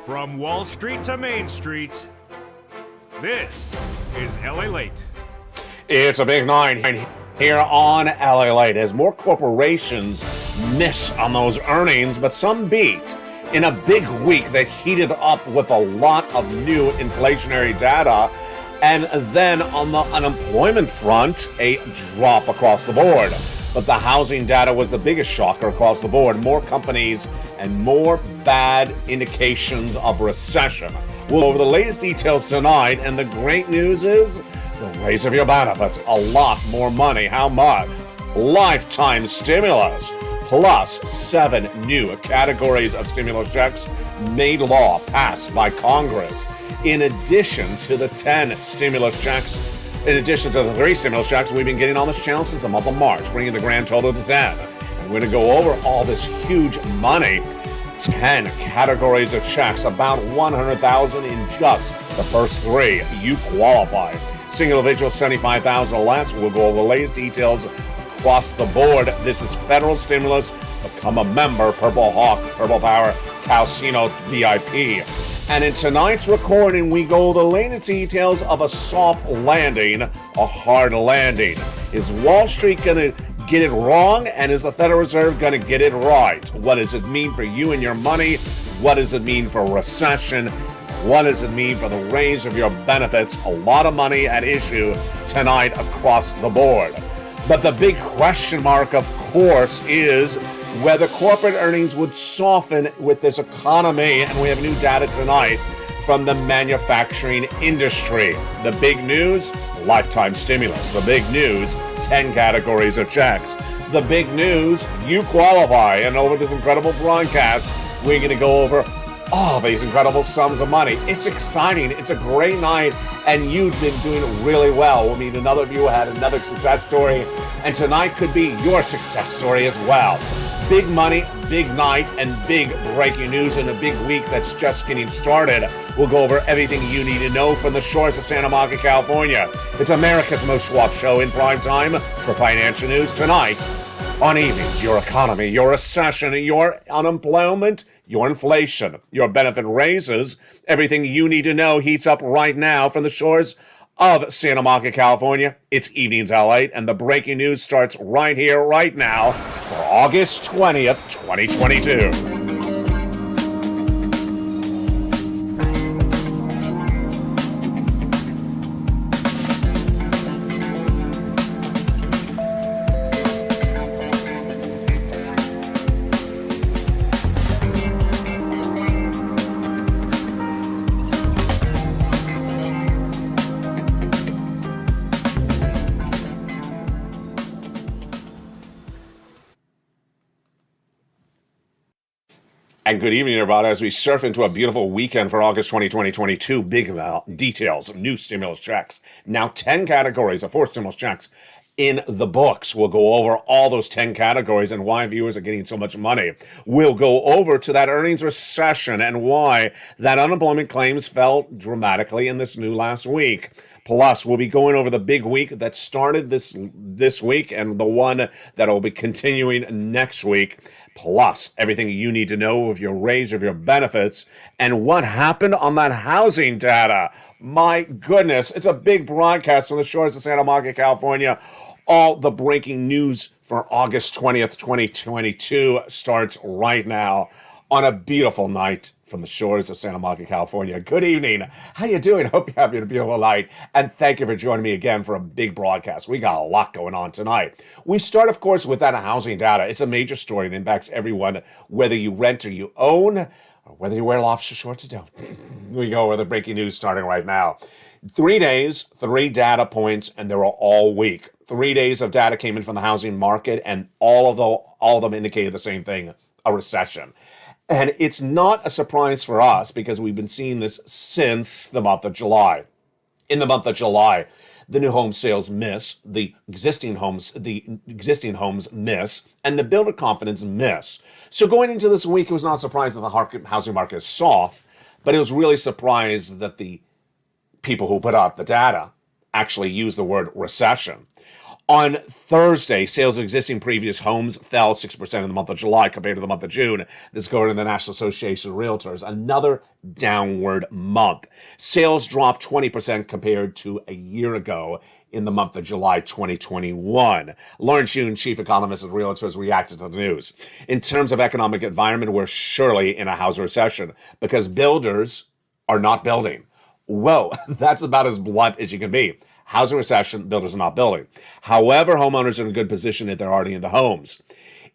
From Wall Street to Main Street, this is LALATE. It's a big night here on LALATE as more corporations miss on those earnings, but some beat in a big week that heated up with a lot of new inflationary data. And then on the unemployment front, a drop across the board. But the housing data was the biggest shocker across the board. More companies and more bad indications of recession. We'll go over the latest details tonight, and the great news is the raise of your benefits. A lot more money. How much? Lifetime stimulus. Plus 7 new categories of stimulus checks made law, passed by Congress. In addition to the 10 stimulus checks, in addition to the 3 stimulus checks we've been getting on this channel since the month of March, bringing the grand total to 10. And we're going to go over all this huge money. 10 categories of checks, about 100,000 in just the first 3. You qualify. Single individual, 75,000 or less. We'll go over the latest details across the board. This is federal stimulus. Become a member. Purple Hawk, Purple Power, Calcino VIP. And in tonight's recording, we go over the latest details of a soft landing, a hard landing. Is Wall Street going to get it wrong? And is the Federal Reserve going to get it right? What does it mean for you and your money? What does it mean for recession? What does it mean for the raise of your benefits? A lot of money at issue tonight across the board. But the big question mark, of course, is whether corporate earnings would soften with this economy. And we have new data tonight from the manufacturing industry. The big news, lifetime stimulus. The big news, 10 categories of checks. The big news, you qualify. And over this incredible broadcast, we're going to go over all these incredible sums of money. It's exciting. It's a great night. And you've been doing really well. I mean, another of you had another success story. And tonight could be your success story as well. Big money, big night, and big breaking news in a big week that's just getting started. We'll go over everything you need to know from the shores of Santa Monica, California. It's America's most watched show in prime time for financial news tonight on evenings. Your economy, your recession, your unemployment, your inflation, your benefit raises. Everything you need to know heats up right now from the shores of Santa Monica, California. It's Evenings LA, and the breaking news starts right here, right now, for August 20th, 2022. And good evening, everybody, as we surf into a beautiful weekend for August 20, 2022. Big details, new stimulus checks. Now 10 categories of 4 stimulus checks in the books. We'll go over all those 10 categories and why viewers are getting so much money. We'll go over to that earnings recession and why that unemployment claims fell dramatically in this new last week. Plus, we'll be going over the big week that started this week and the one that will be continuing next week. Plus, everything you need to know of your raise of your benefits and what happened on that housing data. My goodness, it's a big broadcast from the shores of Santa Monica, California. All the breaking news for August 20th, 2022 starts right now on a beautiful night from the shores of Santa Monica, California. Good evening. How you doing? Hope you're having a beautiful night. And thank you for joining me again for a big broadcast. We got a lot going on tonight. We start, of course, with that housing data. It's a major story and impacts everyone, whether you rent or you own, or whether you wear lobster shorts or don't. We go over the breaking news starting right now. 3 days, 3 data points, and they were all weak. 3 days of data came in from the housing market, and all of them indicated the same thing, a recession. And it's not a surprise for us because we've been seeing this since the month of July. In the month of July, the new home sales miss, the existing homes miss, and the builder confidence miss. So going into this week, it was not surprised that the housing market is soft, but it was really surprised that the people who put out the data actually used the word recession. On Thursday, sales of existing previous homes fell 6% in the month of July compared to the month of June. This is according to the National Association of Realtors. Another downward month. Sales dropped 20% compared to a year ago in the month of July 2021. Lawrence Yun, chief economist at Realtors, reacted to the news. In terms of economic environment, we're surely in a housing recession because builders are not building. Whoa, that's about as blunt as you can be. Housing recession, builders are not building. However, homeowners are in a good position if they're already in the homes.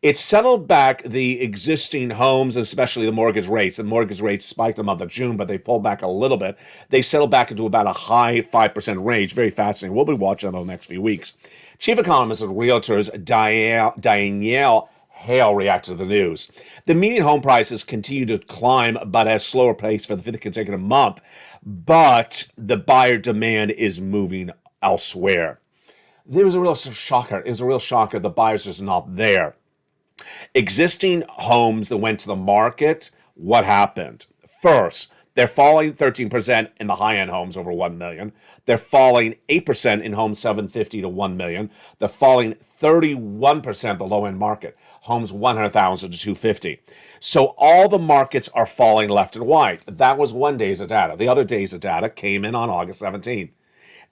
It settled back the existing homes, and especially the mortgage rates. The mortgage rates spiked in the month of June, but they pulled back a little bit. They settled back into about a high 5% range. Very fascinating. We'll be watching that over the next few weeks. Chief economist of Realtors, Danielle Hale, reacted to the news. The median home prices continue to climb, but at a slower pace for the fifth consecutive month. But the buyer demand is moving elsewhere. There was a real shocker. It was a real shocker. The buyers just not there. Existing homes that went to the market, what happened? First, they're falling 13% in the high-end homes over 1 million. They're falling 8% in homes 750 to 1 million. They're falling 31% the low-end market, homes 100,000 to 250. So all the markets are falling left and right. That was one day's of data. The other days of data came in on August 17th.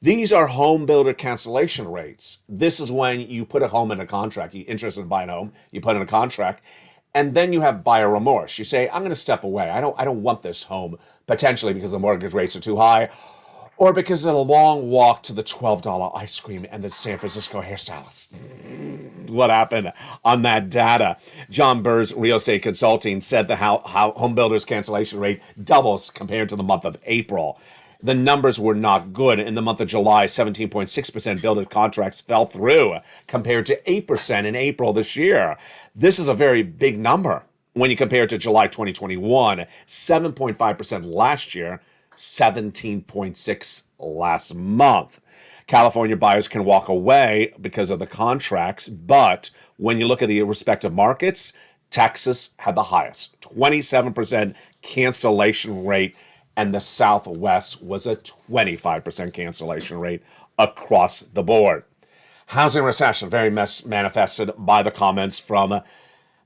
These are home builder cancellation rates. This is when you put a home in a contract. You're interested in buying a home, you put in a contract, and then you have buyer remorse. You say, I'm going to step away. I don't want this home, potentially because the mortgage rates are too high, or because of a long walk to the $12 ice cream and the San Francisco hairstylist. What happened on that data? John Burr's Real Estate Consulting said the how home builders cancellation rate doubles compared to the month of April. The numbers were not good. In the month of July, 17.6% builder contracts fell through compared to 8% in April this year. This is a very big number when you compare it to July 2021, 7.5% last year, 17.6% last month. California buyers can walk away because of the contracts, but when you look at the respective markets, Texas had the highest, 27% cancellation rate, and the Southwest was a 25% cancellation rate across the board. Housing recession, very manifested by the comments from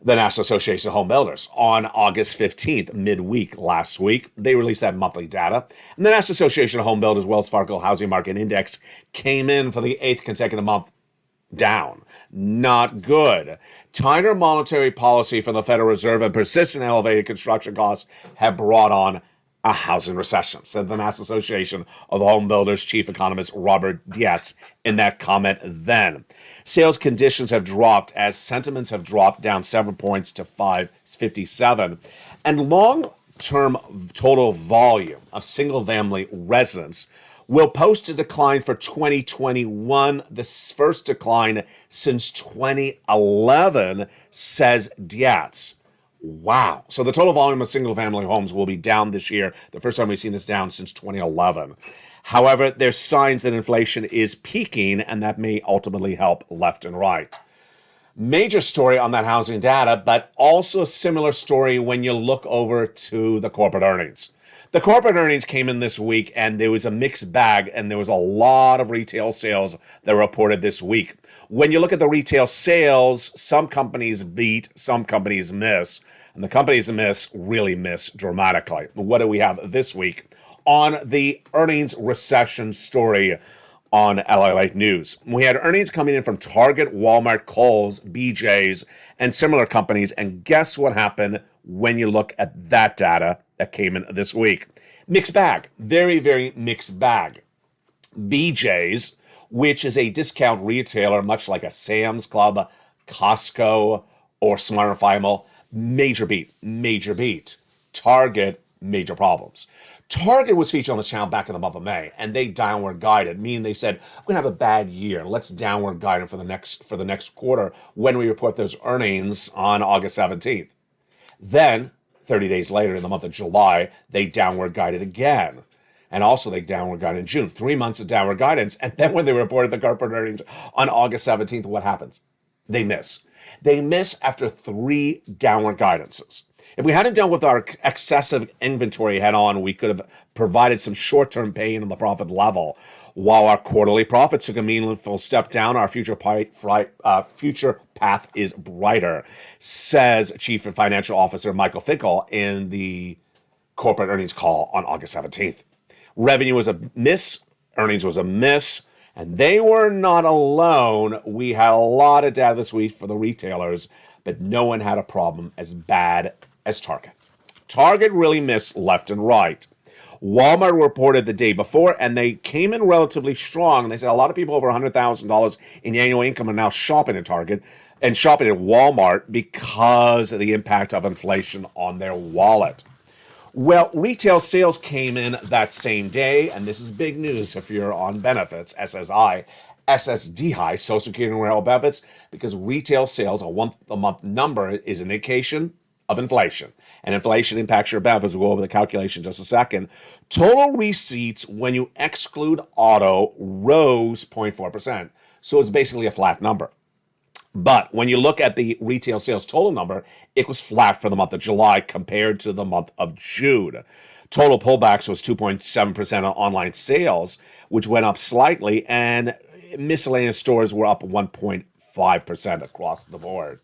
the National Association of Home Builders. On August 15th, midweek last week, they released that monthly data. And the National Association of Home Builders Wells Fargo Housing Market Index came in for the 8th consecutive month down. Not good. Tighter monetary policy from the Federal Reserve and persistent elevated construction costs have brought on a housing recession, said the National Association of Home Builders chief economist Robert Dietz in that comment then. Sales conditions have dropped as sentiments have dropped down 7 points to 557. And long-term total volume of single-family residents will post a decline for 2021, the first decline since 2011, says Dietz. Wow. So the total volume of single-family homes will be down this year, the first time we've seen this down since 2011. However, there's signs that inflation is peaking, and that may ultimately help left and right. Major story on that housing data, but also a similar story when you look over to the corporate earnings. The corporate earnings came in this week, and there was a mixed bag, and there was a lot of retail sales that were reported this week. When you look at the retail sales, some companies beat, some companies miss, and the companies that miss really miss dramatically. What do we have this week on the earnings recession story on LALATE News? We had earnings coming in from Target, Walmart, Kohl's, BJ's, and similar companies, and guess what happened when you look at that data that came in this week? Mixed bag. Very, very mixed bag. BJ's, which is a discount retailer, much like a Sam's Club, Costco, or Smart & Final, major beat, major beat. Target, major problems. Target was featured on the channel back in the month of May, and they downward guided, meaning they said, we're going to have a bad year. Let's downward guide it for the next quarter when we report those earnings on August 17th. Then, 30 days later, in the month of July, they downward guided again. And also they downward guided in June. 3 months of downward guidance. And then when they reported the corporate earnings on August 17th, what happens? They miss. They miss after 3 downward guidances. If we hadn't dealt with our excessive inventory head on, we could have provided some short-term pain on the profit level. While our quarterly profits took a meaningful step down, our future path is brighter, says Chief Financial Officer Michael Finkel in the corporate earnings call on August 17th. Revenue was a miss, earnings was a miss, and they were not alone. We had a lot of data this week for the retailers, but no one had a problem as bad as Target. Target really missed left and right. Walmart reported the day before, and they came in relatively strong. They said a lot of people over $100,000 in annual income are now shopping at Target and shopping at Walmart because of the impact of inflation on their wallet. Well, retail sales came in that same day, and this is big news if you're on benefits, SSDI, Social Security and Rail benefits, because retail sales, a month number, is an indication of inflation. And inflation impacts your benefits. We'll go over the calculation in just a second. Total receipts, when you exclude auto, rose 0.4%. So it's basically a flat number. But when you look at the retail sales total number, it was flat for the month of July compared to the month of June. Total pullbacks was 2.7% on online sales, which went up slightly, and miscellaneous stores were up 1.5% across the board.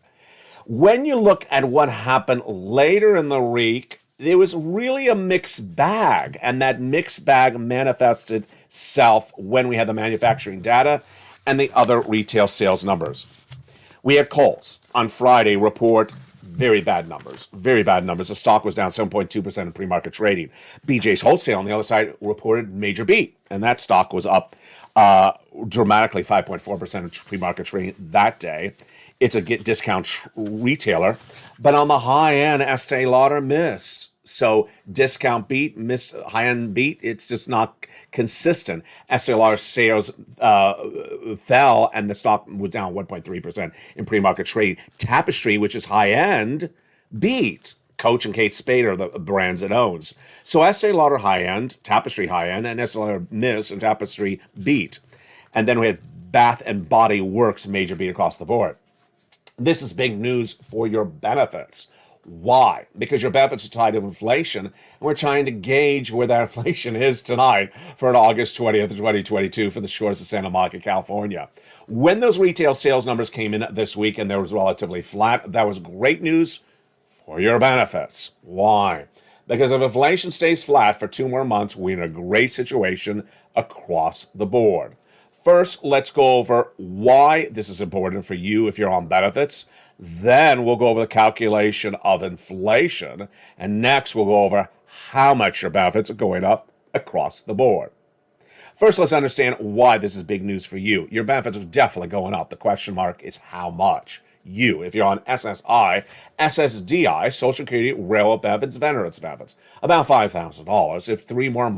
When you look at what happened later in the week, there was really a mixed bag, and that mixed bag manifested itself when we had the manufacturing data and the other retail sales numbers. We had Kohl's on Friday report very bad numbers. The stock was down 7.2% in pre-market trading. BJ's Wholesale on the other side reported major beat, and that stock was up dramatically 5.4% in pre-market trading that day. It's a discount retailer, but on the high end, Estee Lauder missed. So discount beat, miss high-end beat, it's just not consistent. Estee Lauder sales fell, and the stock was down 1.3% in pre-market trade. Tapestry, which is high-end, beat. Coach and Kate Spade are the brands it owns. So Estee Lauder high-end, Tapestry high-end, and Estee Lauder miss, and Tapestry beat. And then we had Bath and Body Works major beat across the board. This is big news for your benefits. Why? Because your benefits are tied to inflation, and we're trying to gauge where that inflation is tonight for an August 20th, 2022 for the shores of Santa Monica, California. When those retail sales numbers came in this week and they was relatively flat, that was great news for your benefits. Why? Because if inflation stays flat for 2 more months, we're in a great situation across the board. First, let's go over why this is important for you if you're on benefits. Then we'll go over the calculation of inflation. And next, we'll go over how much your benefits are going up across the board. First, let's understand why this is big news for you. Your benefits are definitely going up. The question mark is how much. You, if you're on SSI, SSDI, Social Security, Railroad benefits, Veterans benefits, about $5,000. If 2 more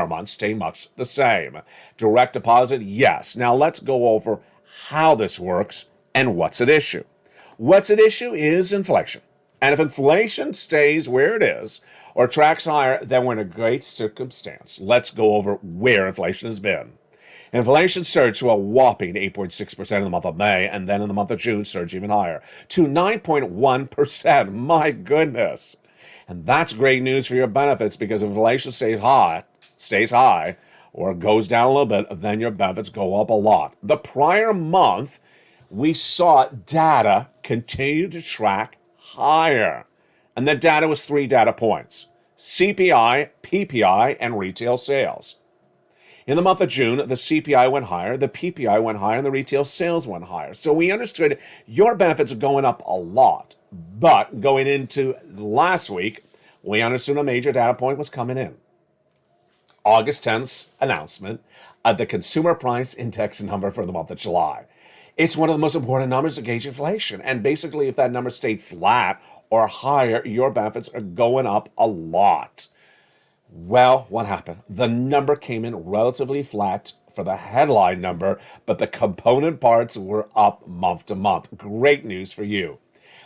months stay much the same. Direct deposit, yes. Now let's go over how this works and what's at issue. What's at issue is inflation. And if inflation stays where it is or tracks higher, then we're in a great circumstance. Let's go over where inflation has been. Inflation surged to a whopping 8.6% in the month of May, and then in the month of June surged even higher to 9.1%. My goodness. And that's great news for your benefits, because if inflation stays high, or goes down a little bit, then your benefits go up a lot. The prior month, we saw data continue to track higher. And the data was 3 data points: CPI, PPI, and retail sales. In the month of June, the CPI went higher, the PPI went higher, and the retail sales went higher. So we understood your benefits are going up a lot. But going into last week, we understood a major data point was coming in. August 10th's announcement of the Consumer Price Index number for the month of July. It's one of the most important numbers to gauge inflation. And basically, if that number stayed flat or higher, your benefits are going up a lot. Well, what happened? The number came in relatively flat for the headline number, but the component parts were up month to month. Great news for you.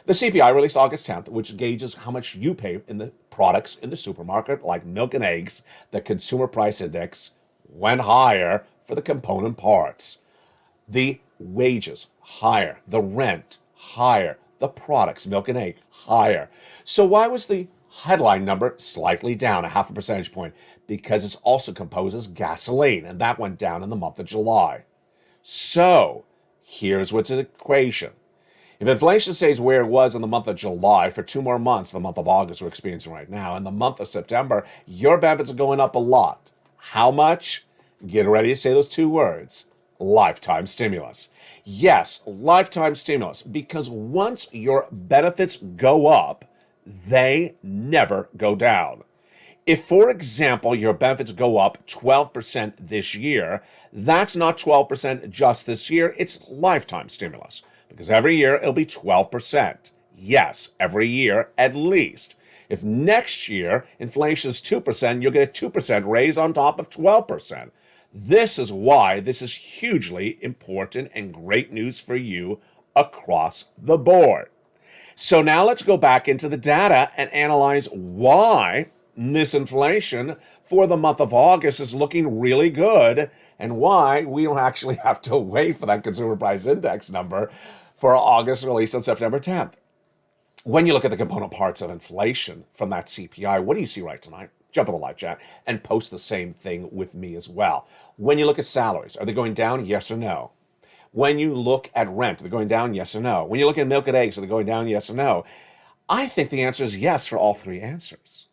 The CPI released August 10th, which gauges how much you pay in the products in the supermarket, like milk and eggs. The Consumer Price Index went higher for the component parts. The wages, higher. The rent, higher. The products, milk and egg, higher. So why was the Headline number slightly down, a half a percentage point, because it also composes gasoline, and that went down in the month of July. So, here's what's an equation. If inflation stays where it was in the month of July for 2 more months, the month of August we're experiencing right now, and the month of September, your benefits are going up a lot. How much? Get ready to say those 2 words. Lifetime stimulus. Yes, lifetime stimulus, because once your benefits go up, they never go down. If, for example, your benefits go up 12% this year, that's not 12% just this year, it's lifetime stimulus. Because every year it'll be 12%. Yes, every year at least. If next year inflation is 2%, you'll get a 2% raise on top of 12%. This is why this is hugely important and great news for you across the board. So now let's go back into the data and analyze why this inflation for the month of August is looking really good and why we don't actually have to wait for that consumer price index number for August release on September 10th. When you look at the component parts of inflation from that CPI, what do you see right tonight? Jump in the live chat and post the same thing with me as well. When you look at salaries, are they going down? Yes or no? When you look at rent, are they going down? Yes or no? When you look at milk and eggs, are they going down? Yes or no? I think the answer is yes for all 3 answers.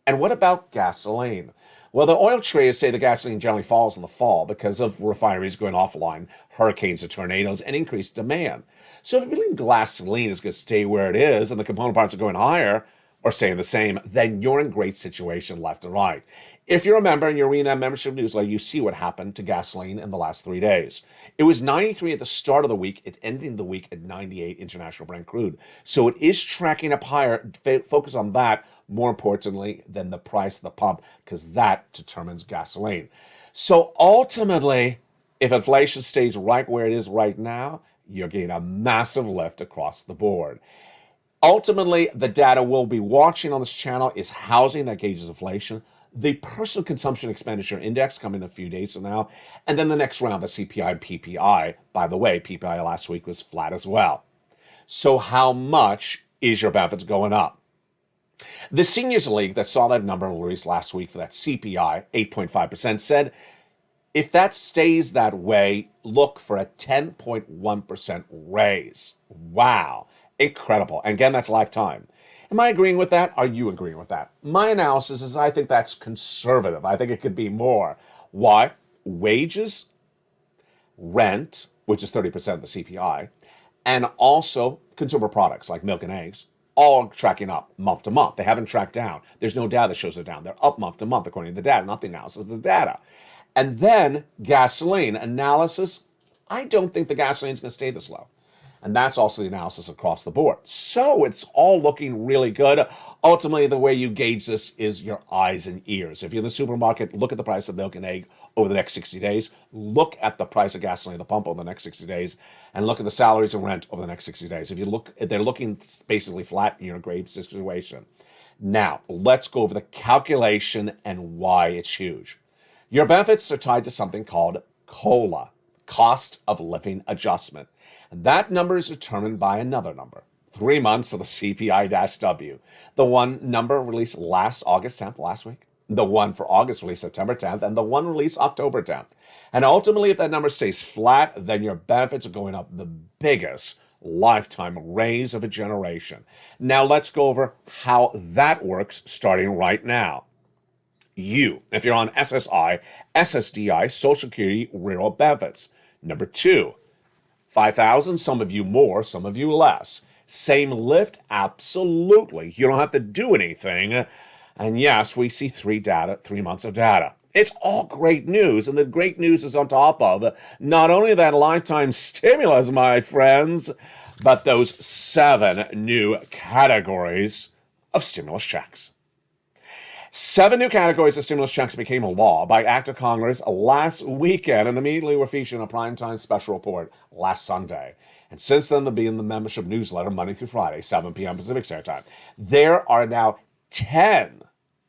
And what about gasoline? Well, the oil traders say the gasoline generally falls in the fall because of refineries going offline, hurricanes and tornadoes, and increased demand. So if you believe gasoline is going to stay where it is and the component parts are going higher or staying the same, then you're in great situation left and right. If you're a member and you're reading that membership newsletter, you see what happened to gasoline in the last 3 days. It was 93 at the start of the week. It ended the week at 98 international Brent crude. So it is tracking up higher. Focus on that more importantly than the price of the pump, because that determines gasoline. So ultimately, if inflation stays right where it is right now, you're getting a massive lift across the board. Ultimately, the data we'll be watching on this channel is housing that gauges inflation, the personal consumption expenditure index coming in a few days from now, and then the next round, the CPI and PPI. By the way, PPI last week was flat as well. So how much is your benefits going up? The Seniors League that saw that number released last week for that CPI, 8.5%, said if that stays that way, look for a 10.1% raise. Wow. Incredible. And again, that's lifetime. Am I agreeing with that? Are you agreeing with that? My analysis is I think that's conservative. I think it could be more. Why? Wages, rent, which is 30% of the CPI, and also consumer products like milk and eggs, all tracking up month to month. They haven't tracked down. There's no data that shows it down. They're up month to month according to the data, not the analysis of the data. And then gasoline analysis, I don't think the gasoline is going to stay this low. And that's also the analysis across the board. So it's all looking really good. Ultimately, the way you gauge this is your eyes and ears. If you're in the supermarket, look at the price of milk and egg over the next 60 days. Look at the price of gasoline at the pump over the next 60 days. And look at the salaries and rent over the next 60 days. If they're looking basically flat, you're in a grave situation. Now, let's go over the calculation and why it's huge. Your benefits are tied to something called COLA, cost of living adjustment. And that number is determined by another number, 3 months of the CPI-W. The one number released last August 10th, last week, the one for August released September 10th, and the one released October 10th. And ultimately, if that number stays flat, then your benefits are going up the biggest lifetime raise of a generation. Now let's go over how that works starting right now. If you're on SSI, SSDI, Social Security, rural benefits. Number 2, 5,000, some of you more, some of you less. Same lift? Absolutely. You don't have to do anything. And yes, we see 3 months of data. It's all great news, and the great news is on top of not only that lifetime stimulus, my friends, but those 7 new categories of stimulus checks. 7 new categories of stimulus checks became a law by Act of Congress last weekend and immediately were featured in a primetime special report last Sunday. And since then, they'll be in the membership newsletter Monday through Friday, 7 p.m. Pacific Standard Time. There are now 10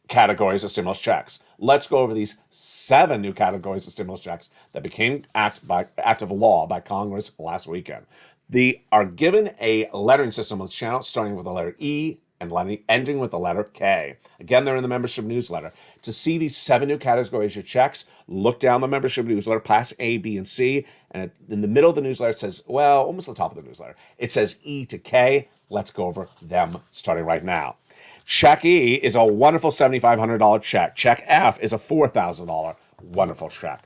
categories of stimulus checks. Let's go over these 7 new categories of stimulus checks that became act of law by Congress last weekend. They are given a lettering system on the channel, starting with the letter E, and ending with the letter K. Again, they're in the membership newsletter. To see these 7 new categories of checks, look down the membership newsletter, Class A, B, and C, and in the middle of the newsletter it says, well, almost the top of the newsletter, it says E to K. Let's go over them starting right now. Check E is a wonderful $7,500 check. Check F is a $4,000 wonderful check.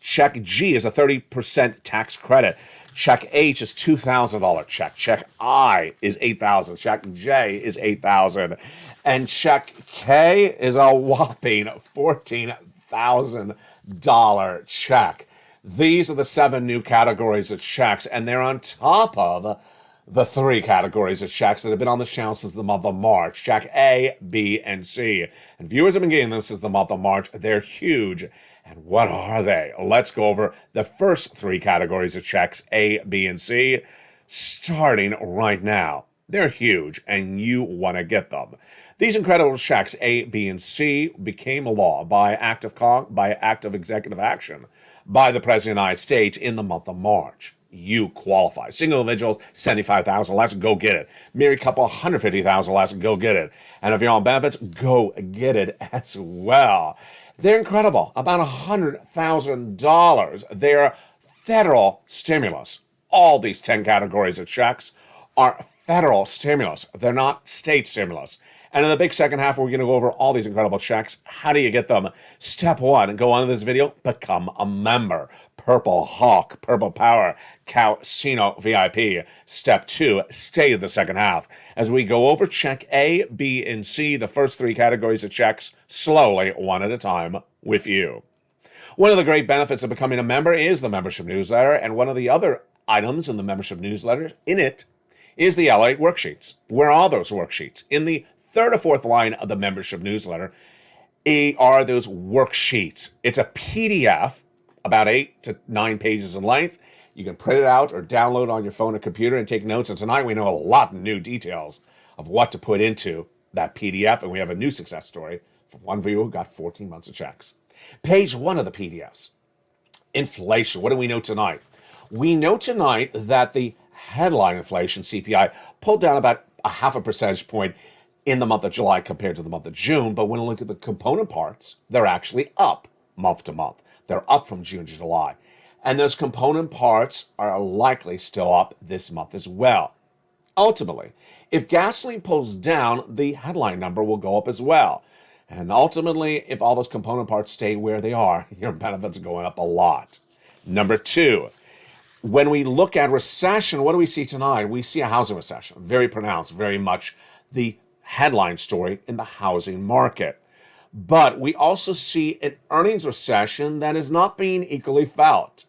Check G is a 30% tax credit. Check H is $2,000 check. Check I is $8,000. Check J is $8,000. And check K is a whopping $14,000 check. These are the 7 new categories of checks, and they're on top of the 3 categories of checks that have been on the channel since the month of March. Check A, B, and C. And viewers have been getting them since the month of March. They're huge. And what are they? Let's go over the first 3 categories of checks, A, B, and C, starting right now. They're huge, and you want to get them. These incredible checks, A, B, and C, became a law by act of executive action by the President of the United States in the month of March. You qualify. Single individuals, $75,000 less, go get it. Married couple, $150,000 less, go get it. And if you're on benefits, go get it as well. They're incredible. About $100,000. They're federal stimulus. All these 10 categories of checks are federal stimulus. They're not state stimulus. And in the big second half, we're going to go over all these incredible checks. How do you get them? Step 1, go on to this video, become a member. Purple Hawk, Purple Power, Casino VIP. Step 2, stay in the second half. As we go over check A, B, and C, the first 3 categories of checks, slowly, one at a time, with you. One of the great benefits of becoming a member is the membership newsletter, and one of the other items in the membership newsletter, in it, is the LALATE worksheets. Where are those worksheets? In the 3rd or 4th line of the membership newsletter are those worksheets. It's a PDF, about 8 to 9 pages in length. You can print it out or download on your phone or computer and take notes. And tonight we know a lot of new details of what to put into that PDF. And we have a new success story from one viewer who got 14 months of checks. Page 1 of the PDFs. Inflation. What do we know tonight? We know tonight that the headline inflation, CPI, pulled down about a 0.5 percentage point in the month of July compared to the month of June. But when we look at the component parts, they're actually up month to month. They're up from June to July. And those component parts are likely still up this month as well. Ultimately, if gasoline pulls down, the headline number will go up as well. And ultimately, if all those component parts stay where they are, your benefits are going up a lot. Number 2, when we look at recession, what do we see tonight? We see a housing recession, very pronounced, very much the headline story in the housing market. But we also see an earnings recession that is not being equally felt.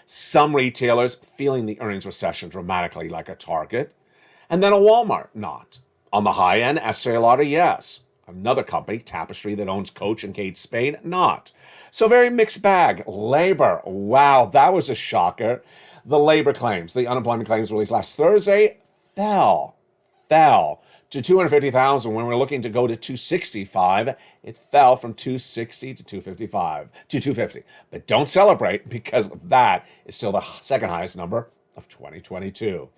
Some retailers feeling the earnings recession dramatically, like a Target, and then a Walmart not. On the high end, Estee Lauder, yes. Another company, Tapestry, that owns Coach and Kate Spade, not. So very mixed bag. Labor, wow, that was a shocker. The labor claims, the unemployment claims released last Thursday, fell to 250,000. When we're looking to go to 265, it fell from 260 to 255 to 250. But don't celebrate, because that is still the second highest number of 2022.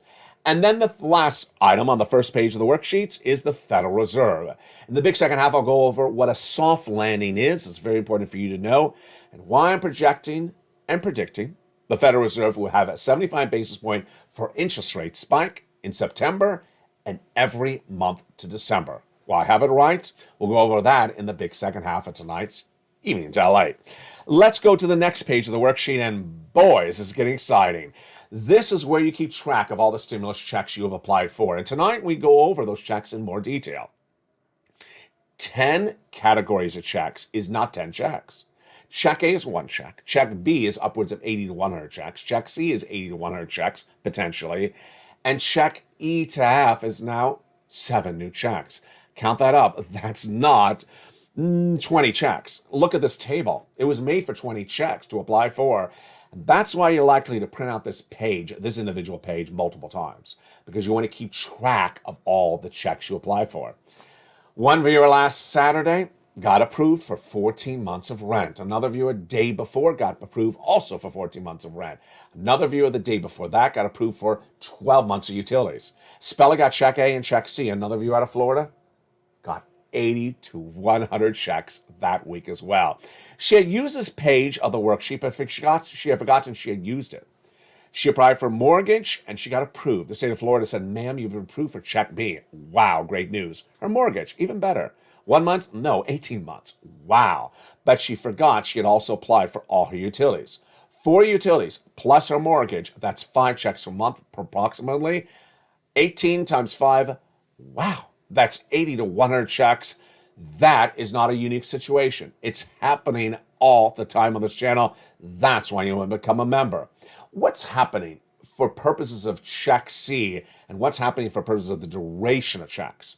And then the last item on the first page of the worksheets is the Federal Reserve. In the big second half, I'll go over what a soft landing is. It's very important for you to know, and why I'm projecting and predicting the Federal Reserve will have a 75 basis point for interest rate spike in September and every month to December. Well, I have it right. We'll go over that in the big second half of tonight's Evening to LA. Let's go to the next page of the worksheet, and boy, this is getting exciting. This is where you keep track of all the stimulus checks you have applied for. And tonight we go over those checks in more detail. 10 categories of checks is not 10 checks. Check A is 1 check. Check B is upwards of 80 to 100 checks. Check C is 80 to 100 checks, potentially. And check E to F is now 7 new checks. Count that up. That's not 20 checks. Look at this table. It was made for 20 checks to apply for. That's why you're likely to print out this page, this individual page, multiple times, because you want to keep track of all the checks you apply for. One viewer last Saturday got approved for 14 months of rent. Another viewer day before got approved also for 14 months of rent. Another viewer the day before that got approved for 12 months of utilities. Speller got check A and check C. Another viewer out of Florida 80 to 100 checks that week as well. She had used this page of the worksheet, but she had forgotten she had used it. She applied for a mortgage and she got approved. The state of Florida said, ma'am, you've been approved for check B. Wow, great news. Her mortgage, even better. 1 month? No, 18 months. Wow. But she forgot she had also applied for all her utilities. 4 utilities plus her mortgage, that's 5 checks a month approximately. 18 times 5, wow, that's 80 to 100 checks. That is not a unique situation. It's happening all the time on this channel. That's why you want to become a member. What's happening for purposes of check C and what's happening for purposes of the duration of checks?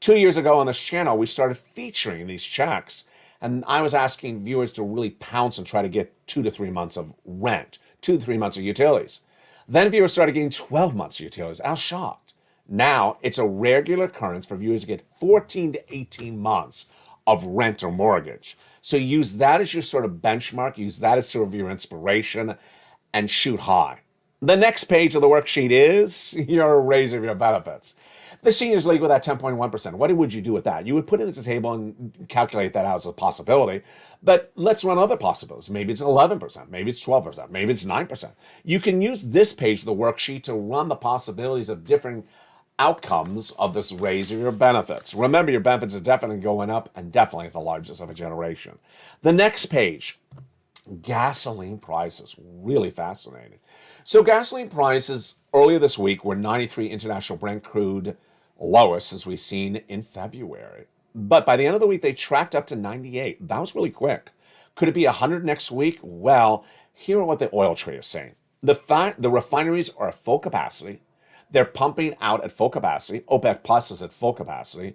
2 years ago on this channel, we started featuring these checks, and I was asking viewers to really pounce and try to get 2 to 3 months of rent, 2 to 3 months of utilities. Then viewers started getting 12 months of utilities. I was shocked. Now, it's a regular occurrence for viewers to get 14 to 18 months of rent or mortgage. So use that as your sort of benchmark, use that as sort of your inspiration, and shoot high. The next page of the worksheet is your raise of your benefits. The Seniors League with that 10.1%. What would you do with that? You would put it at the table and calculate that out as a possibility. But let's run other possibilities. Maybe it's 11%. Maybe it's 12%. Maybe it's 9%. You can use this page of the worksheet to run the possibilities of different outcomes of this raise of your benefits. Remember, your benefits are definitely going up and definitely the largest of a generation. The next page, gasoline prices. Really fascinating. So gasoline prices earlier this week were 93 international Brent crude, lowest as we've seen in February. But by the end of the week, they tracked up to 98. That was really quick. Could it be 100 next week? Well, here are what the oil trade is saying. The refineries are at full capacity. They're pumping out at full capacity. OPEC Plus is at full capacity.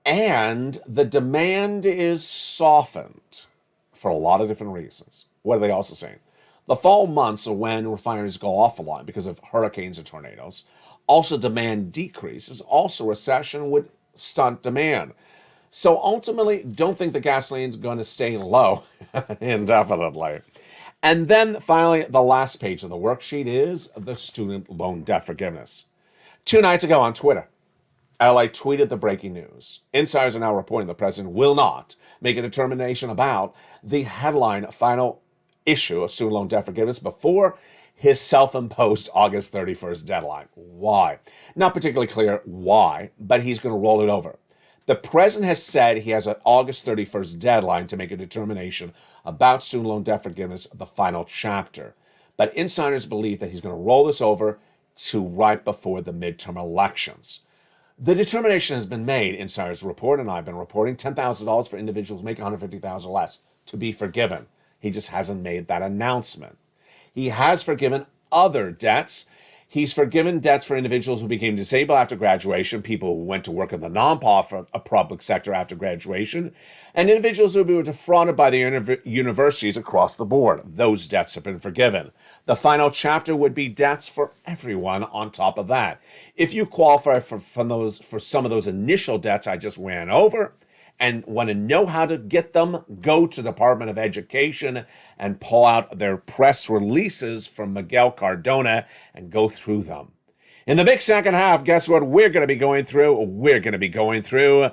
And the demand is softened for a lot of different reasons. What are they also saying? The fall months are when refineries go off a lot because of hurricanes and tornadoes. Also, demand decreases. Also, recession would stunt demand. So ultimately, don't think the gasoline is going to stay low indefinitely. And then finally, the last page of the worksheet is the student loan debt forgiveness. 2 nights ago on Twitter, LA tweeted the breaking news. Insiders are now reporting the president will not make a determination about the headline final issue of student loan debt forgiveness before his self-imposed August 31st deadline. Why? Not particularly clear why, but he's going to roll it over. The president has said he has an August 31st deadline to make a determination about student loan debt forgiveness, the final chapter. But insiders believe that he's going to roll this over to right before the midterm elections. The determination has been made, insiders report, and I've been reporting, $10,000 for individuals making $150,000 less to be forgiven. He just hasn't made that announcement. He has forgiven other debts. He's forgiven debts for individuals who became disabled after graduation, people who went to work in the non-profit public sector after graduation, and individuals who were defrauded by the universities across the board. Those debts have been forgiven. The final chapter would be debts for everyone on top of that. If you qualify for some of those initial debts I just ran over, and want to know how to get them, go to the Department of Education and pull out their press releases from Miguel Cardona and go through them. In the big second half, guess what we're going to be going through? We're going to be going through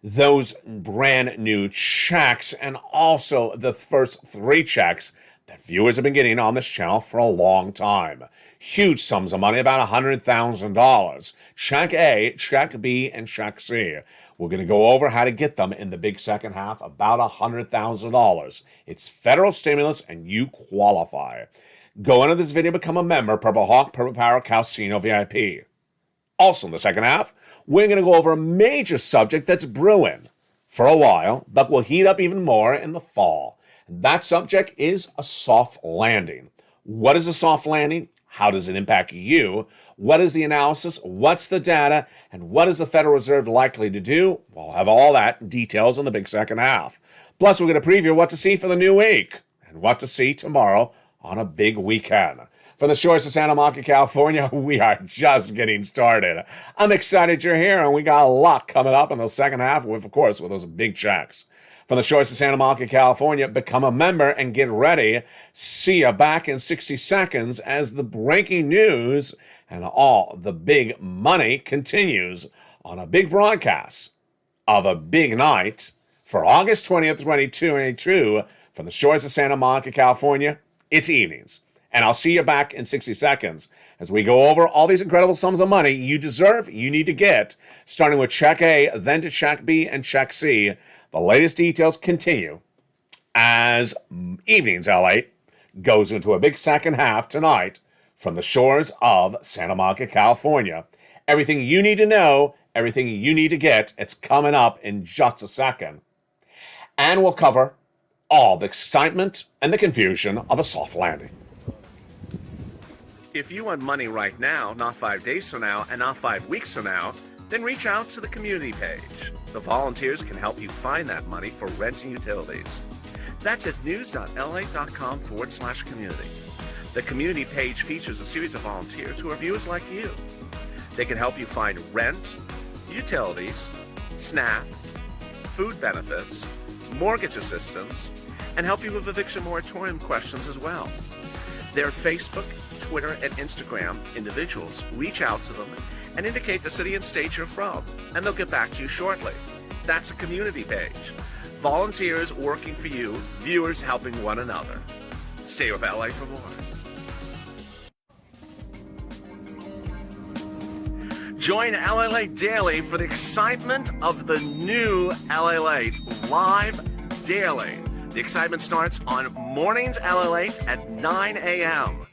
those brand new checks and also the first 3 checks that viewers have been getting on this channel for a long time. Huge sums of money, about $100,000. Check A, Check B, and Check C. We're going to go over how to get them in the big second half, about $100,000. It's federal stimulus, and you qualify. Go into this video, become a member, Purple Hawk, Purple Power, Calcino VIP. Also in the second half, we're going to go over a major subject that's brewing for a while, but will heat up even more in the fall. That subject is a soft landing. What is a soft landing? How does it impact you? What is the analysis? What's the data? And what is the Federal Reserve likely to do? We'll have all that details in the big second half. Plus, we're going to preview what to see for the new week and what to see tomorrow on a big weekend. From the shores of Santa Monica, California, we are just getting started. I'm excited you're here, and we got a lot coming up in the second half, with those big checks. From the shores of Santa Monica, California, become a member and get ready. See you back in 60 seconds as the breaking news and all the big money continues on a big broadcast of a big night for August 20th, 2022 from the shores of Santa Monica, California. It's evenings. And I'll see you back in 60 seconds as we go over all these incredible sums of money you deserve, you need to get, starting with Check A, then to Check B and Check C. The latest details continue as Evenings LA goes into a big second half tonight from the shores of Santa Monica, California. Everything you need to know, everything you need to get, it's coming up in just a second. And we'll cover all the excitement and the confusion of a soft landing. If you want money right now, not 5 days from now, and not 5 weeks from now, then reach out to the community page. The volunteers can help you find that money for rent and utilities. That's at news.la.com/community. The community page features a series of volunteers who are viewers like you. They can help you find rent, utilities, SNAP, food benefits, mortgage assistance, and help you with eviction moratorium questions as well. Their Facebook, Twitter, and Instagram individuals reach out to them and indicate the city and state you're from, and they'll get back to you shortly. That's a community page. Volunteers working for you, viewers helping one another. Stay with LA for more. Join LALATE Daily for the excitement of the new LALATE live daily. The excitement starts on mornings LALATE at 9 a.m.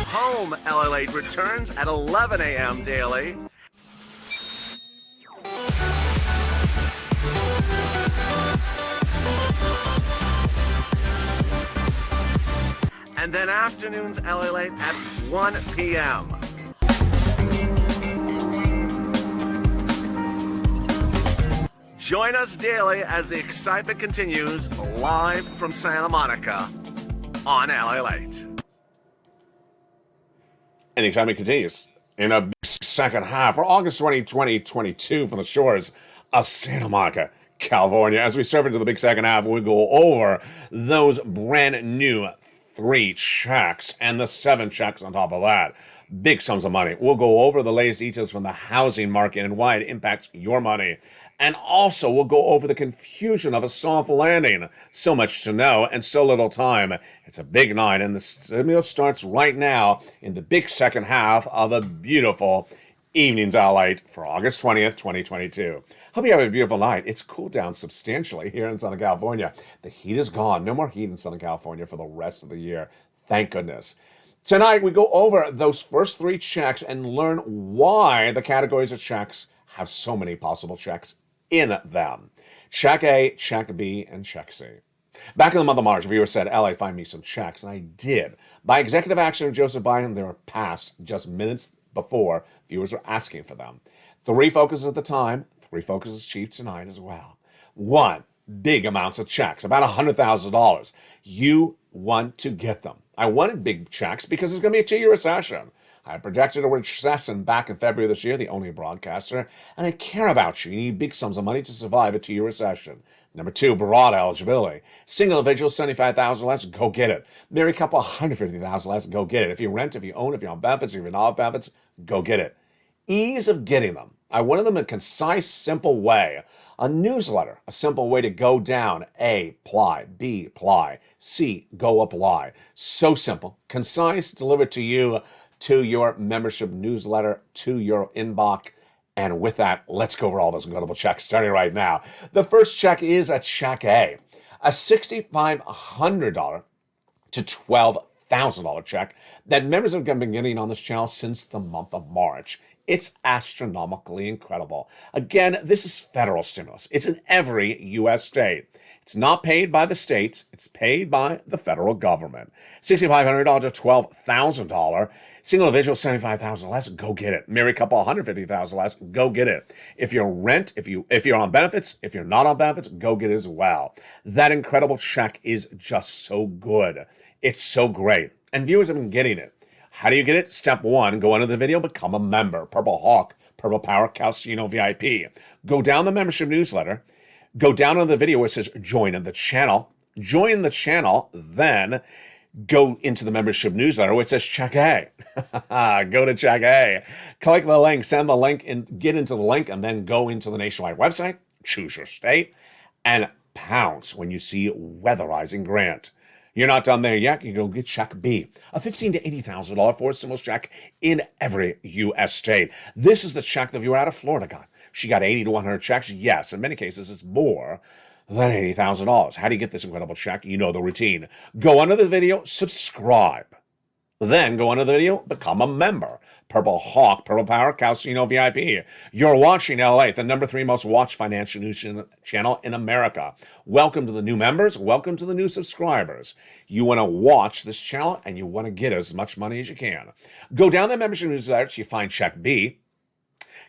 Home LALATE returns at 11 a.m. daily. And then afternoons LALATE at 1 p.m. Join us daily as the excitement continues live from Santa Monica on LALATE. And the excitement continues in a second half for August 20, 2022 from the shores of Santa Monica, California. As we serve into the big second half, we go over those brand new 3 checks and the 7 checks on top of that. Big sums of money. We'll go over the latest details from the housing market and why it impacts your money. And also, we'll go over the confusion of a soft landing. So much to know and so little time. It's a big night, and the stimulus starts right now in the big second half of a beautiful Evenings LALATE for August 20th, 2022. Hope you have a beautiful night. It's cooled down substantially here in Southern California. The heat is gone. No more heat in Southern California for the rest of the year. Thank goodness. Tonight, we go over those first 3 checks and learn why the categories of checks have so many possible checks in them. Check A, Check B, and Check C. Back in the month of March, a viewer said, LA, find me some checks. And I did. By executive action of Joseph Biden, they were passed just minutes before viewers were asking for them. 3 focuses at the time, 3 focuses chief tonight as well. 1, big amounts of checks, about $100,000. You want to get them. I wanted big checks because there's going to be a 2-year recession. I projected a recession back in February of this year, the only broadcaster, and I care about you. You need big sums of money to survive a 2-year recession. Number 2, broad eligibility. Single individual, $75,000 less, go get it. Married couple, $150,000 less, go get it. If you rent, if you own, if you're on benefits, if you're not on benefits, go get it. Ease of getting them. I wanted them in a concise, simple way. A newsletter, a simple way to go down. A, apply. B, apply. C, go apply. So simple, concise, delivered to you, to your membership newsletter, to your inbox. And with that, let's go over all those incredible checks starting right now. The first check is a Check A, a $6,500 to $12,000 check that members have been getting on this channel since the month of March. It's astronomically incredible. Again, this is federal stimulus. It's in every U.S. state. It's not paid by the states. It's paid by the federal government. $6,500 to $12,000. Single individual, $75,000 less. Go get it. Married couple, $150,000 less. Go get it. If you're rent, if you're on benefits, if you're not on benefits, go get it as well. That incredible check is just so good. It's so great. And viewers have been getting it. How do you get it? Step 1, go under the video, become a member. Purple Hawk, Purple Power, Calcino VIP. Go down the membership newsletter. Go down on the video where it says join the channel. Join the channel, then Go into the membership newsletter where it says check A. Go to check A, click the link, send the link, and get into the link, and then go into the nationwide website, choose your state, and pounce when you see weatherizing grant. You're not done there yet. You go get check B, a $15,000 to $80,000 forced stimulus check in every U.S. state. This is the check the viewer out of Florida got. She got 80 to 100 checks. Yes, in many cases, it's more than $80,000. How do you get this incredible check? You know the routine. Go under the video, subscribe. Then go under the video, become a member. Purple Hawk, Purple Power, Calcino VIP. You're watching LALATE, the #3 most watched financial news channel in America. Welcome to the new members. Welcome to the new subscribers. You want to watch this channel and you want to get as much money as you can. Go down the membership newsletter till you find check B.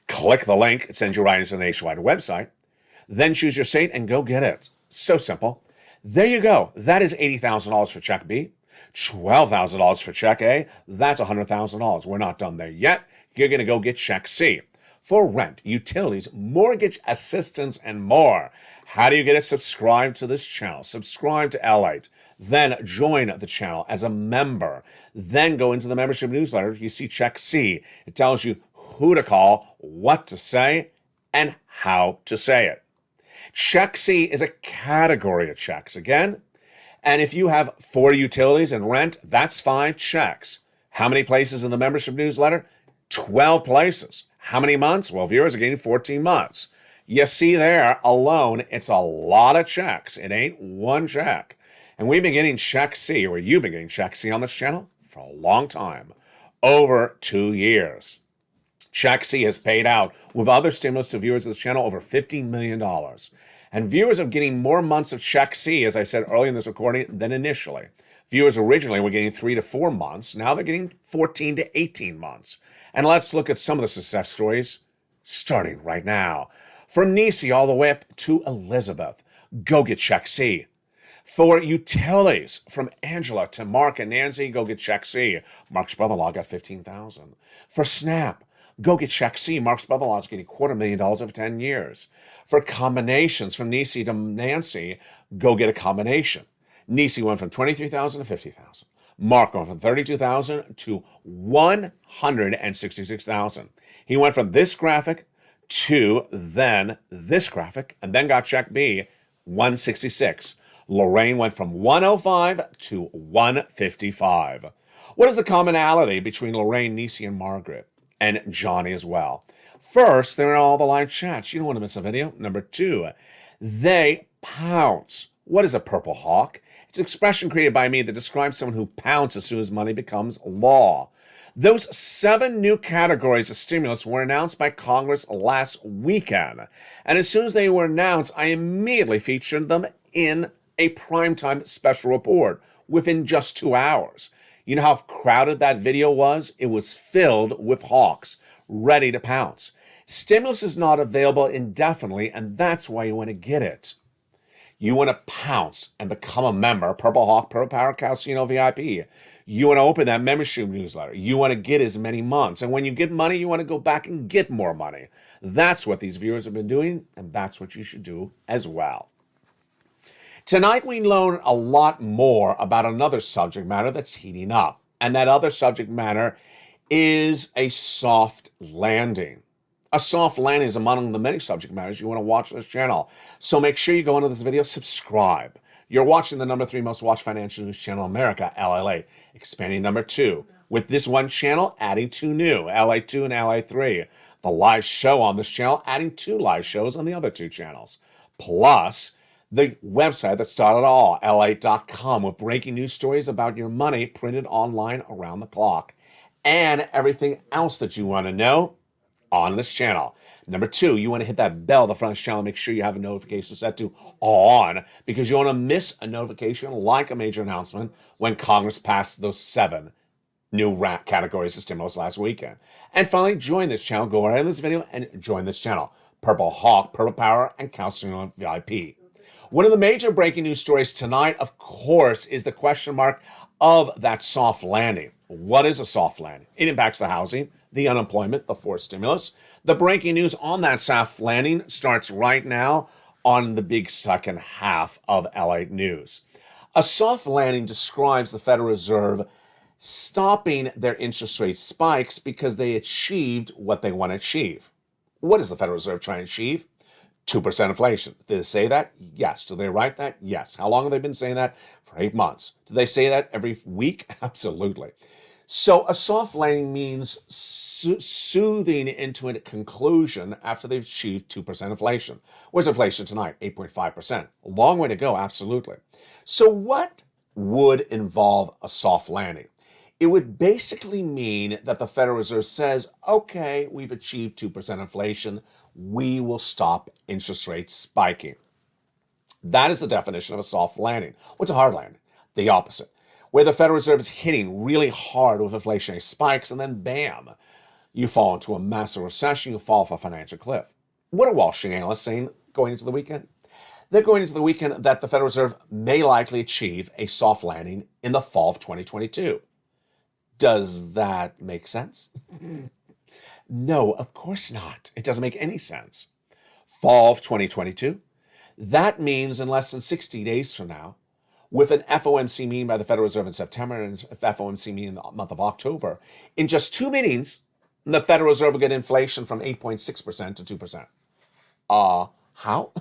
Click the link. It sends you right into the nationwide website. Then choose your state and go get it. So simple. There you go. That is $80,000 for check B. $12,000 for check A. That's $100,000. We're not done there yet. You're going to go get check C for rent, utilities, mortgage assistance, and more. How do you get it? Subscribe to this channel. Subscribe to LALATE. Then join the channel as a member. Then go into the membership newsletter. You see check C. It tells you who to call, what to say, and how to say it. Check C is a category of checks. Again, and if you have 40 utilities and rent, that's 5 checks. How many places in the membership newsletter? 12 places. How many months? Well, viewers are getting 14 months. You see there alone, it's a lot of checks. It ain't one check. And we've been getting check C, or you've been getting check C on this channel for a long time, over 2 years. Check C has paid out with other stimulus to viewers of this channel over $15 million. And viewers are getting more months of check C, as I said earlier in this recording, than initially. Viewers originally were getting 3 to 4 months. Now they're getting 14 to 18 months. And let's look at some of the success stories starting right now. From Nisi all the way up to Elizabeth. Go get check C. For utilities, from Angela to Mark and Nancy, go get check C. Mark's brother-in-law got $15,000. For SNAP, go get check C. Mark's brother-in-law is getting $250,000 over 10 years. For combinations, from Nisi to Nancy, go get a combination. Nisi went from $23,000 to $50,000. Mark went from $32,000 to $166,000. He went from this graphic to then this graphic, and then got check B, $166. Lorraine went from $105 to $155. What is the commonality between Lorraine, Nisi, and Margaret? And Johnny as well. First, they're in all the live chats. You don't want to miss a video. Number 2, they pounce. What is a purple hawk? It's an expression created by me that describes someone who pounces as soon as money becomes law. Those 7 new categories of stimulus were announced by Congress last weekend. And as soon as they were announced, I immediately featured them in a primetime special report within just 2 hours. You know how crowded that video was? It was filled with hawks, ready to pounce. Stimulus is not available indefinitely, and that's why you want to get it. You want to pounce and become a member, Purple Hawk, Purple Power, Calcino VIP. You want to open that membership newsletter. You want to get as many months. And when you get money, you want to go back and get more money. That's what these viewers have been doing, and that's what you should do as well. Tonight, we learn a lot more about another subject matter that's heating up. And that other subject matter is a soft landing. A soft landing is among the many subject matters you want to watch on this channel. So make sure you go into this video, subscribe. You're watching the #3 most watched financial news channel in America, LALATE, expanding #2. With this one channel, adding 2 new, LA2 and LA3. The live show on this channel, adding 2 live shows on the other 2 channels. Plus, the website that started it all, LA.com, with breaking news stories about your money printed online around the clock. And everything else that you want to know on this channel. Number 2, you want to hit that bell at the front of this channel. Make sure you have a notification set to on, because you want to miss a notification like a major announcement when Congress passed those 7 new categories of stimulus last weekend. And finally, join this channel. Go right in this video and join this channel. Purple Hawk, Purple Power, and Calcino VIP. One of the major breaking news stories tonight, of course, is the question mark of that soft landing. What is a soft landing? It impacts the housing, the unemployment, the forced stimulus. The breaking news on that soft landing starts right now on the big second half of LA News. A soft landing describes the Federal Reserve stopping their interest rate spikes because they achieved what they want to achieve. What is the Federal Reserve trying to achieve? 2% inflation. Did they say that? Yes. Do they write that? Yes. How long have they been saying that? For 8 months. Do they say that every week? Absolutely. So a soft landing means soothing into a conclusion after they've achieved 2% inflation. Where's inflation tonight? 8.5%. A long way to go, absolutely. So what would involve a soft landing? It would basically mean that the Federal Reserve says, okay, we've achieved 2% inflation. We will stop interest rates spiking. That is the definition of a soft landing. What's a hard landing? The opposite, where the Federal Reserve is hitting really hard with inflationary spikes, and then bam, you fall into a massive recession, you fall off a financial cliff. What are Wall Street analysts saying going into the weekend? They're going into the weekend that the Federal Reserve may likely achieve a soft landing in the fall of 2022. Does that make sense? No, of course not. It doesn't make any sense. Fall of 2022? That means in less than 60 days from now, with an FOMC meeting by the Federal Reserve in September and an FOMC meeting in the month of October, in just 2 meetings, the Federal Reserve will get inflation from 8.6% to 2%. How?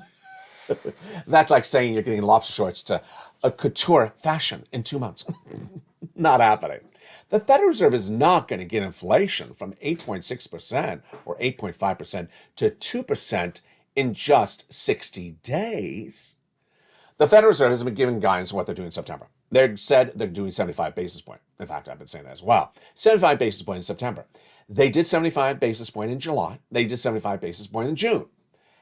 That's like saying you're getting lobster shorts to a couture fashion in 2 months. Not happening. The Federal Reserve is not going to get inflation from 8.6% or 8.5% to 2% in just 60 days. The Federal Reserve has been giving guidance on what they're doing in September. They said they're doing 75 basis point. In fact, I've been saying that as well. 75 basis point in September. They did 75 basis point in July. They did 75 basis point in June.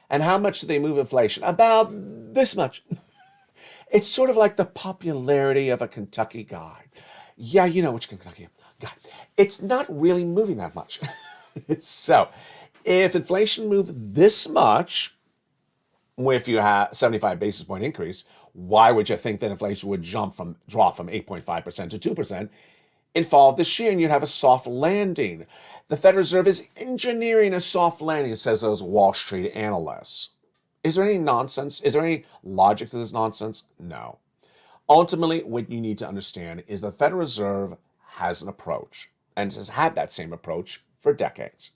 And how much did they move inflation? About this much. It's sort of like the popularity of a Kentucky guy. Yeah, you know which Kentucky guy. It's not really moving that much. So, if inflation moved this much, if you have 75 basis point increase, why would you think that inflation would drop from 8.5% to 2% in fall of this year, and you'd have a soft landing? The Federal Reserve is engineering a soft landing, says those Wall Street analysts. Is there any nonsense? Is there any logic to this nonsense? No. Ultimately, what you need to understand is the Federal Reserve has an approach and has had that same approach for decades.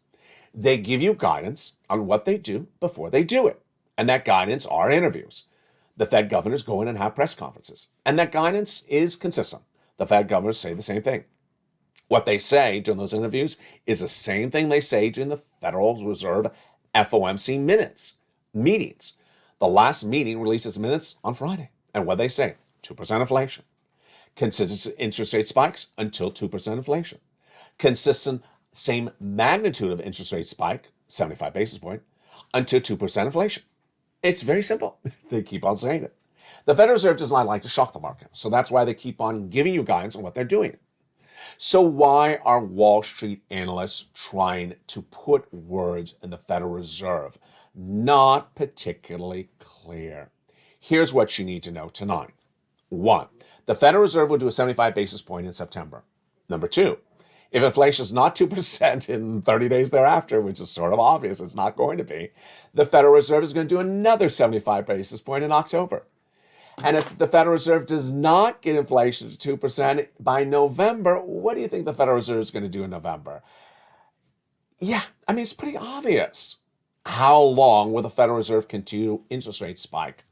They give you guidance on what they do before they do it. And that guidance are interviews. The Fed governors go in and have press conferences. And that guidance is consistent. The Fed governors say the same thing. What they say during those interviews is the same thing they say during the Federal Reserve FOMC meetings. The last meeting released its minutes on Friday. And what they say? 2% inflation. Consistent interest rate spikes until 2% inflation. Consistent same magnitude of interest rate spike, 75 basis point, until 2% inflation. It's very simple. They keep on saying it. The Federal Reserve does not like to shock the market, so that's why they keep on giving you guidance on what they're doing. So why are Wall Street analysts trying to put words in the Federal Reserve? Not particularly clear. Here's what you need to know tonight. 1, the Federal Reserve will do a 75 basis point in September. Number 2, if inflation is not 2% in 30 days thereafter, which is sort of obvious it's not going to be, the Federal Reserve is going to do another 75 basis point in October. And if the Federal Reserve does not get inflation to 2% by November, what do you think the Federal Reserve is going to do in November? Yeah, I mean, it's pretty obvious. How long will the Federal Reserve continue interest rate spike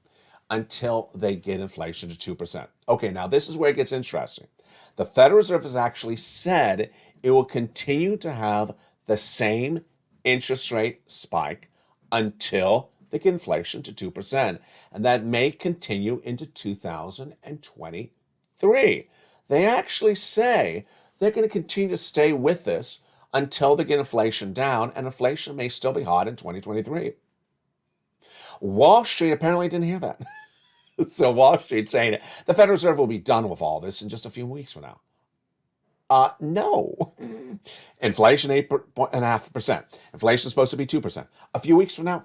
until they get inflation to 2%? Okay, now this is where it gets interesting. The Federal Reserve has actually said it will continue to have the same interest rate spike until they get inflation to 2%. And that may continue into 2023. They actually say they're going to continue to stay with this until they get inflation down, and inflation may still be hot in 2023. Wall Street apparently didn't hear that. So Wall Street saying the Federal Reserve will be done with all this in just a few weeks from now. No. Inflation 8.5%. Inflation is supposed to be 2%. A few weeks from now,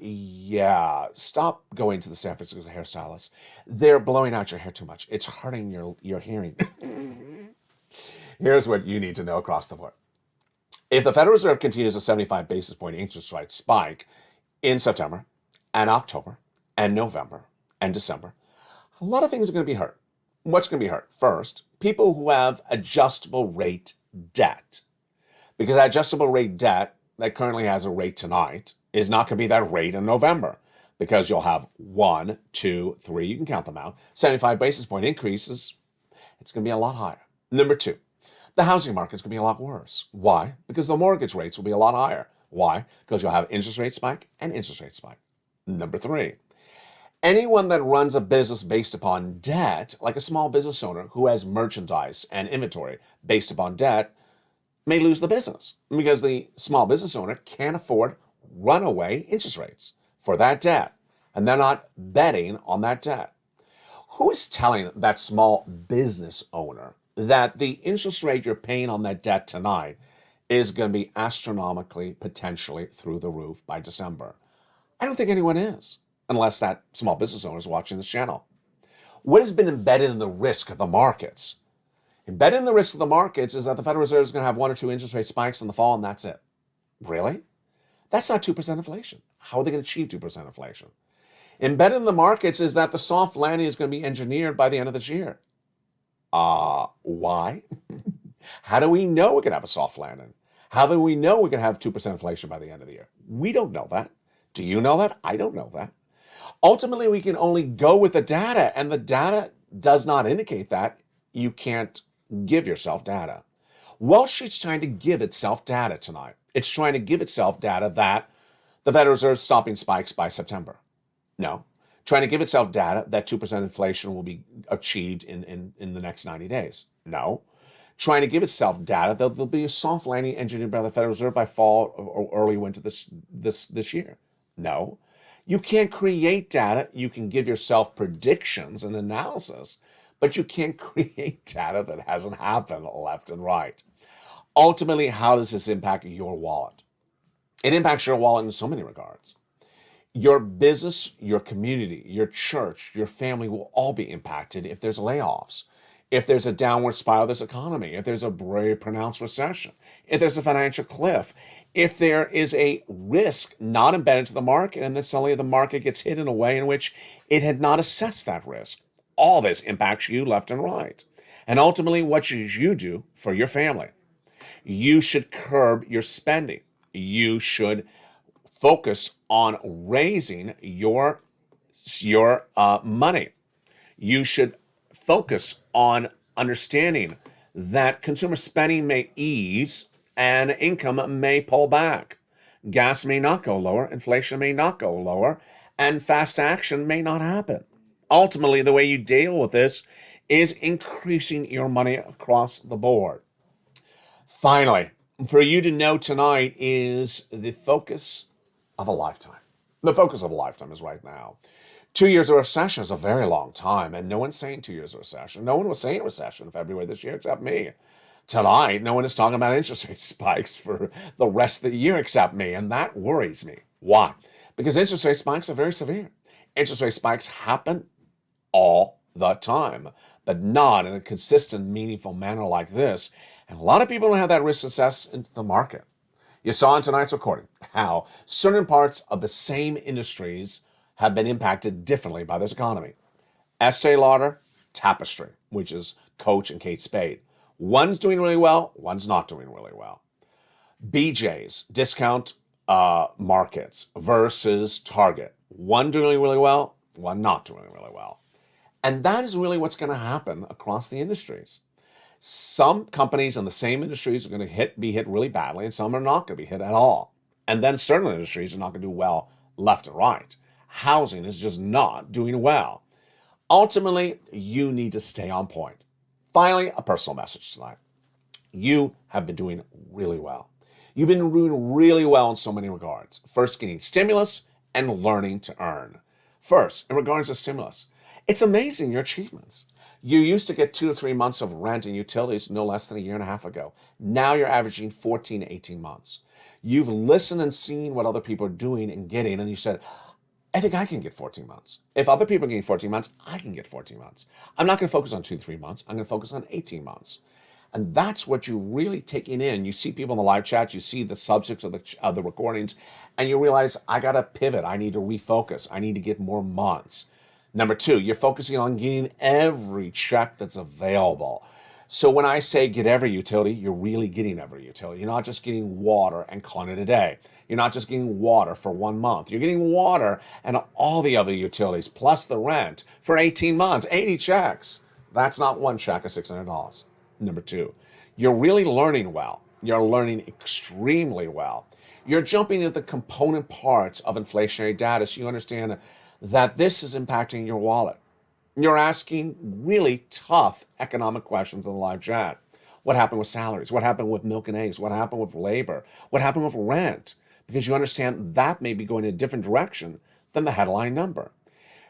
yeah. Stop going to the San Francisco hairstylist. They're blowing out your hair too much. It's hurting your hearing. Here's what you need to know across the board. If the Federal Reserve continues a 75 basis point interest rate spike in September and October and November and December, A lot of things are going to be hurt. What's going to be hurt? First, people who have adjustable rate debt. Because that adjustable rate debt that currently has a rate tonight is not going to be that rate in November. Because you'll have 1, 2, 3, you can count them out, 75 basis point increases. It's going to be a lot higher. Number 2, the housing market's going to be a lot worse. Why? Because the mortgage rates will be a lot higher. Why? Because you'll have interest rate spike and interest rate spike. Number 3, anyone that runs a business based upon debt, like a small business owner who has merchandise and inventory based upon debt, may lose the business because the small business owner can't afford runaway interest rates for that debt, and they're not betting on that debt. Who is telling that small business owner that the interest rate you're paying on that debt tonight is going to be astronomically, potentially through the roof by December? I don't think anyone is, unless that small business owner is watching this channel. What has been embedded in the risk of the markets? Embedded in the risk of the markets is that the Federal Reserve is going to have 1 or 2 interest rate spikes in the fall, and that's it. Really? That's not 2% inflation. How are they going to achieve 2% inflation? Embedded in the markets is that the soft landing is going to be engineered by the end of this year. Why? How do we know we're going to have a soft landing? How do we know we're going to have 2% inflation by the end of the year? We don't know that. Do you know that? I don't know that. Ultimately, we can only go with the data, and the data does not indicate that. You can't give yourself data. Wall Street's trying to give itself data tonight. It's trying to give itself data that the Federal Reserve is stopping spikes by September. No. Trying to give itself data that 2% inflation will be achieved in the next 90 days. No. Trying to give itself data that there'll be a soft landing engineered by the Federal Reserve by fall or early winter this year. No. You can't create data. You can give yourself predictions and analysis, but you can't create data that hasn't happened left and right. Ultimately, how does this impact your wallet? It impacts your wallet in so many regards. Your business, your community, your church, your family will all be impacted if there's layoffs, if there's a downward spiral of this economy, if there's a very pronounced recession, if there's a financial cliff, if there is a risk not embedded to the market and then suddenly the market gets hit in a way in which it had not assessed that risk. All this impacts you left and right. And ultimately, what should you do for your family? You should curb your spending. You should focus on raising your money. You should focus on understanding that consumer spending may ease and income may pull back. Gas may not go lower, inflation may not go lower, and fast action may not happen. Ultimately, the way you deal with this is increasing your money across the board. Finally, for you to know tonight is the focus of a lifetime. The focus of a lifetime is right now. 2 years of recession is a very long time, and no one's saying 2 years of recession. No one was saying recession in February this year except me. Tonight, no one is talking about interest rate spikes for the rest of the year except me, and that worries me. Why? Because interest rate spikes are very severe. Interest rate spikes happen all the time, but not in a consistent, meaningful manner like this. And a lot of people don't have that risk assessed into the market. You saw in tonight's recording how certain parts of the same industries have been impacted differently by this economy. Estee Lauder, Tapestry, which is Coach and Kate Spade. One's doing really well, one's not doing really well. BJ's, discount markets versus Target. One doing really well, one not doing really well. And that is really what's going to happen across the industries. Some companies in the same industries are going to be hit really badly, and some are not going to be hit at all. And then certain industries are not going to do well left and right. Housing is just not doing well. Ultimately, you need to stay on point. Finally, a personal message tonight. You have been doing really well. You've been doing really well in so many regards. First, getting stimulus and learning to earn. First, in regards to stimulus, it's amazing your achievements. You used to get 2 to 3 months of rent and utilities no less than a year and a half ago. Now you're averaging 14 to 18 months. You've listened and seen what other people are doing and getting, and you said, I think I can get 14 months. If other people are getting 14 months, I can get 14 months. I'm not going to focus on 2 to 3 months. I'm going to focus on 18 months. And that's what you're really taking in. You see people in the live chat, you see the subjects of the recordings, and you realize, I got to pivot. I need to refocus. I need to get more months. Number two, you're focusing on getting every check that's available. So when I say get every utility, you're really getting every utility. You're not just getting water and calling it a day. You're not just getting water for 1 month. You're getting water and all the other utilities, plus the rent for 18 months, 80 checks. That's not one check of $600. Number two, you're really learning well. You're learning extremely well. You're jumping into the component parts of inflationary data so you understand that this is impacting your wallet. You're asking really tough economic questions in the live chat. What happened with salaries? What happened with milk and eggs? What happened with labor? What happened with rent? Because you understand that may be going in a different direction than the headline number.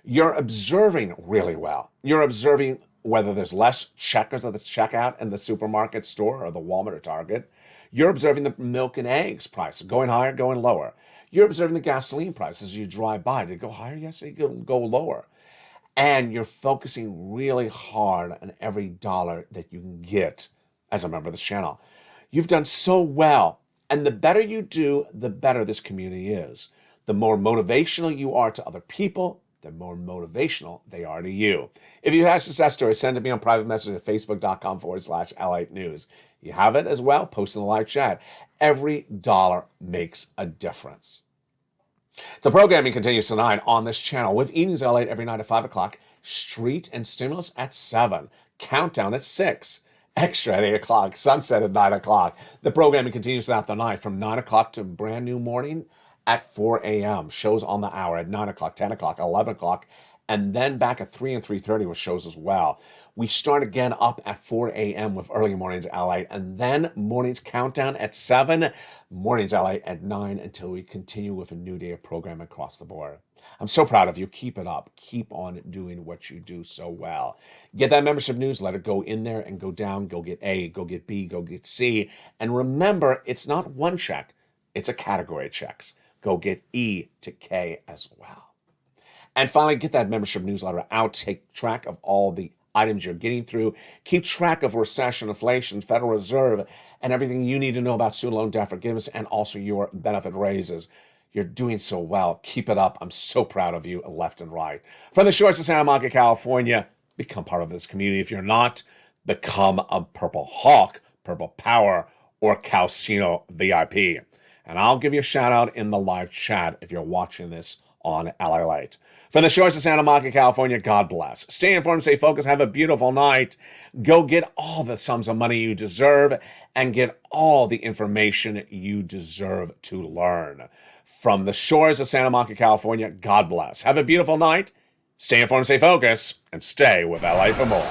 You're observing really well. You're observing whether there's less checkers at the checkout in the supermarket store or the Walmart or Target. You're observing the milk and eggs prices going higher, going lower. You're observing the gasoline prices as you drive by. Did it go higher? Yes, it could go lower. And you're focusing really hard on every dollar that you can get as a member of this channel. You've done so well. And the better you do, the better this community is. The more motivational you are to other people, the more motivational they are to you. If you have a success story, send it to me on private message at facebook.com/LATE News. You have it as well, post in the live chat. Every dollar makes a difference. The programming continues tonight on this channel with Evenings LATE every night at 5 o'clock, Street and Stimulus at 7, Countdown at 6, Extra at 8 o'clock, Sunset at 9 o'clock. The programming continues throughout the night from 9 o'clock to brand new morning at 4 a.m. Shows on the hour at 9 o'clock, 10 o'clock, 11 o'clock, and then back at 3 and 3:30 with shows as well. We start again up at 4 a.m. with Early Mornings LA, and then Mornings Countdown at 7, Mornings LA at 9, until we continue with a new day of programming across the board. I'm so proud of you. Keep it up. Keep on doing what you do so well. Get that membership newsletter. Go in there and go down. Go get A, go get B, go get C. And remember, it's not one check. It's a category of checks. Go get E to K as well. And finally, get that membership newsletter out. Take track of all the items you're getting through. Keep track of recession, inflation, Federal Reserve, and everything you need to know about student loan debt forgiveness and also your benefit raises. You're doing so well. Keep it up. I'm so proud of you left and right. From the shores of Santa Monica, California, become part of this community. If you're not, become a Purple Hawk, Purple Power, or Calcino VIP. And I'll give you a shout out in the live chat if you're watching this on LALATE. From the shores of Santa Monica, California, God bless. Stay informed, stay focused, have a beautiful night. Go get all the sums of money you deserve and get all the information you deserve to learn. From the shores of Santa Monica, California, God bless. Have a beautiful night. Stay informed, stay focused, and stay with LA for more.